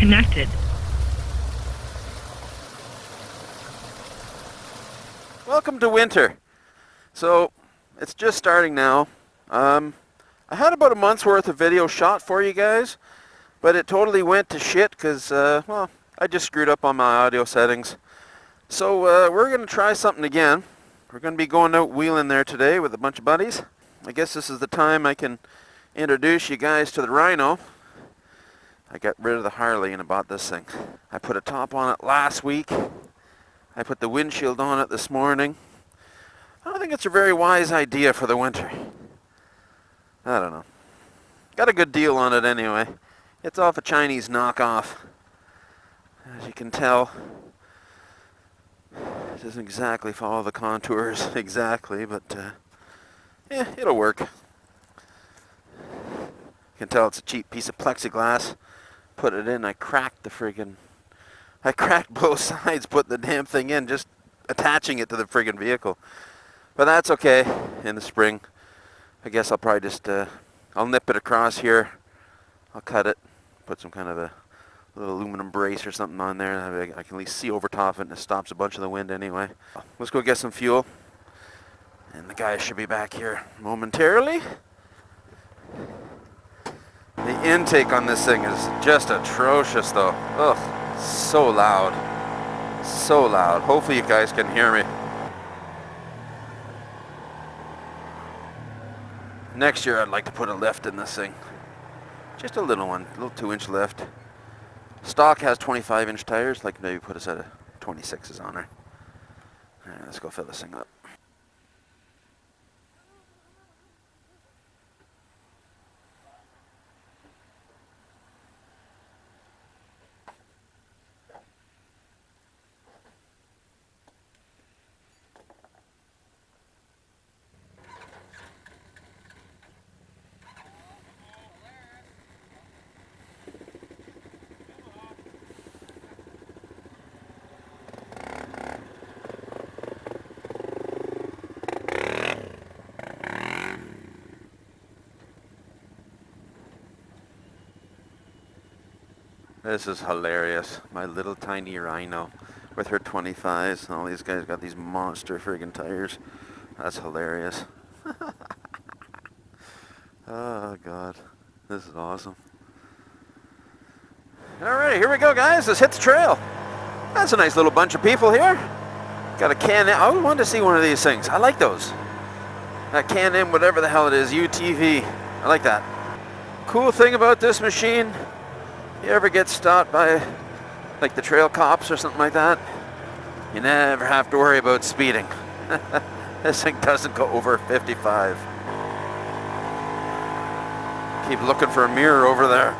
disconnected. Welcome to winter. So, it's just starting now. I had about a month's worth of video shot for you guys, but it totally went to shit because, well, I just screwed up on my audio settings. So, we're going to try something again. We're going to be going out wheeling there today with a bunch of buddies. I guess this is the time I can introduce you guys to the Rhino. I got rid of the Harley and I bought this thing. I put a top on it last week. I put the windshield on it this morning. I don't think it's a very wise idea for the winter. I don't know. Got a good deal on it anyway. It's off a Chinese knockoff. As you can tell, it doesn't exactly follow the contours exactly, but yeah, it'll work. You can tell it's a cheap piece of plexiglass. Put it in, I cracked both sides, put the damn thing in, just attaching it to the friggin' vehicle. But that's okay. In the spring, I guess I'll probably just, I'll nip it across here. I'll cut it, put some kind of a little aluminum brace or something on there. I can at least see over top of it and it stops a bunch of the wind anyway. Let's go get some fuel. And the guys should be back here momentarily. The intake on this thing is just atrocious though. Ugh, so loud. So loud. Hopefully you guys can hear me. Next year I'd like to put a lift in this thing. Just a little one, a little 2-inch lift. Stock has 25-inch tires, like maybe put a set of 26s on her. Alright, let's go fill this thing up. This is hilarious. My little tiny Rhino with her 25s. All these guys got these monster friggin' tires. That's hilarious. Oh God, this is awesome. Alright, here we go guys. Let's hit the trail. That's a nice little bunch of people here. Got a Can-Am. I always wanted to see one of these things. I like those. That Can-Am, whatever the hell it is, UTV. I like that. Cool thing about this machine, you ever get stopped by like the trail cops or something like that, you never have to worry about speeding. This thing doesn't go over 55. Keep looking for a mirror over there.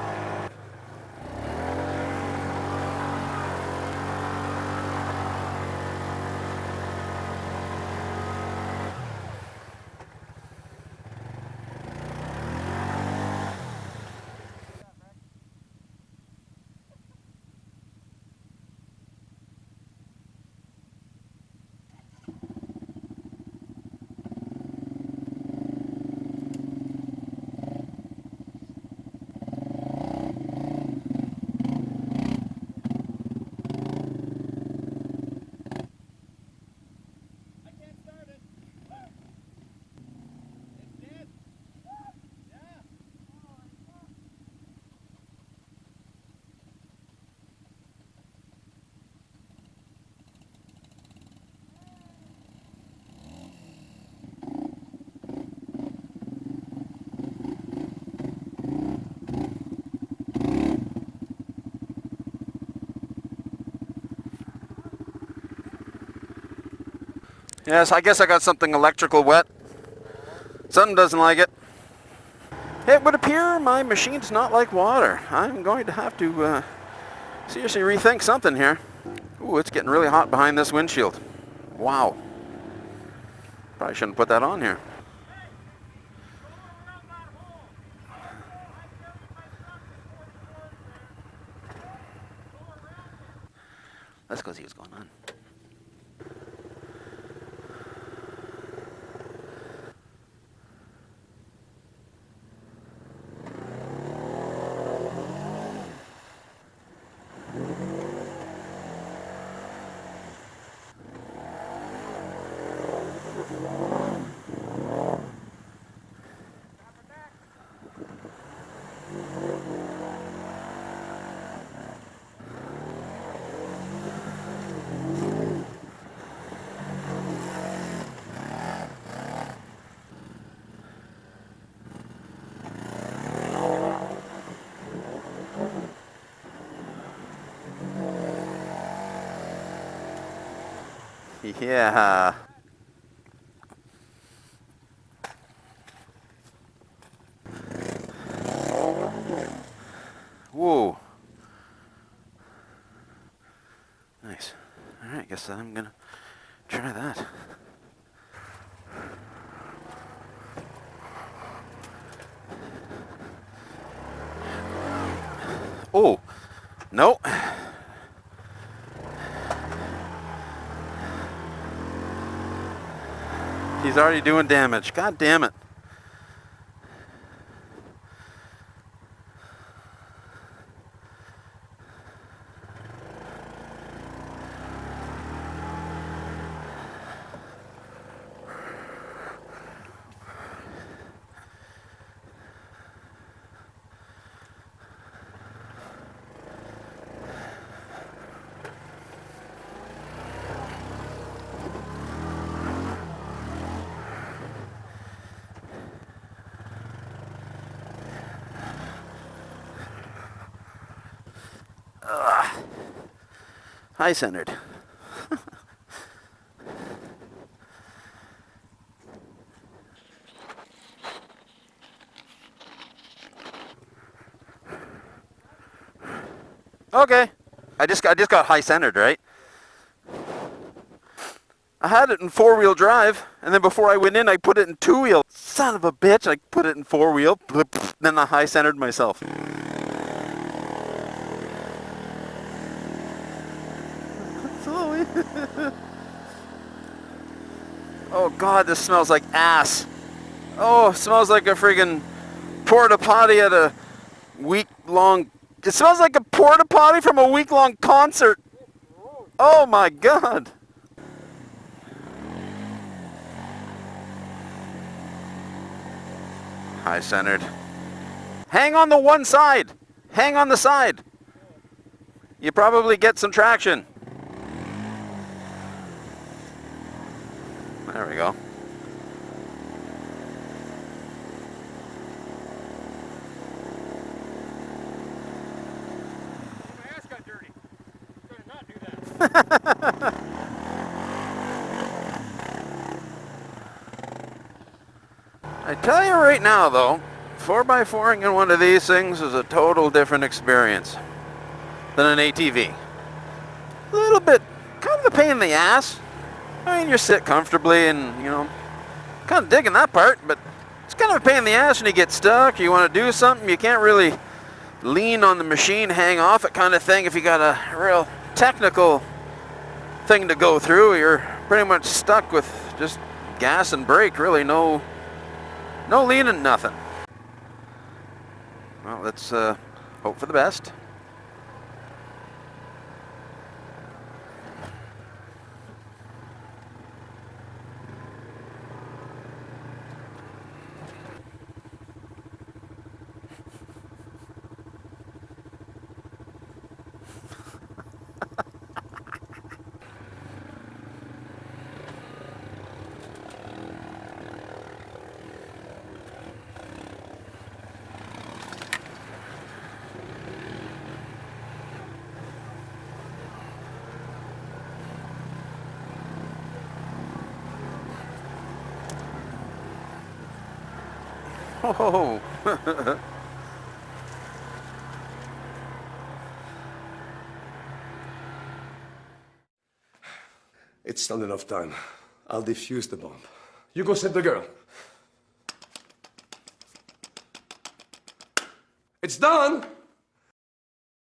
Yes, I guess I got something electrical wet. Something doesn't like it. It would appear my machine's not like water. I'm going to have to seriously rethink something here. Ooh, it's getting really hot behind this windshield. Wow. Probably shouldn't put that on here. Let's go see what's going on. Yeah. Whoa. Nice. Alright, guess I'm gonna try that. Oh, no. He's already doing damage. God damn it. High-centered. Okay. I just got high-centered, right? I had it in four-wheel drive, and then before I went in, I put it in two-wheel. Son of a bitch! I put it in four-wheel, then I high-centered myself. Slowly. Oh God, this smells like ass. Oh, it smells like a friggin' porta potty at a week-long. It smells like a porta potty from a week-long concert. Oh my God. High-centered. Hang on the one side. Hang on the side. You probably get some traction. There we go. My ass got dirty. I'm trying to not do that. I tell you right now though, 4x4ing in one of these things is a total different experience than an ATV. A little bit, kind of a pain in the ass. I mean, you sit comfortably and, you know, kind of digging that part, but it's kind of a pain in the ass when you get stuck, you want to do something, you can't really lean on the machine, hang off it kind of thing. If you got a real technical thing to go through, you're pretty much stuck with just gas and brake, really, no leaning, nothing. Well, let's hope for the best. Oh. It's not enough time. I'll defuse the bomb. You go save the girl. It's done!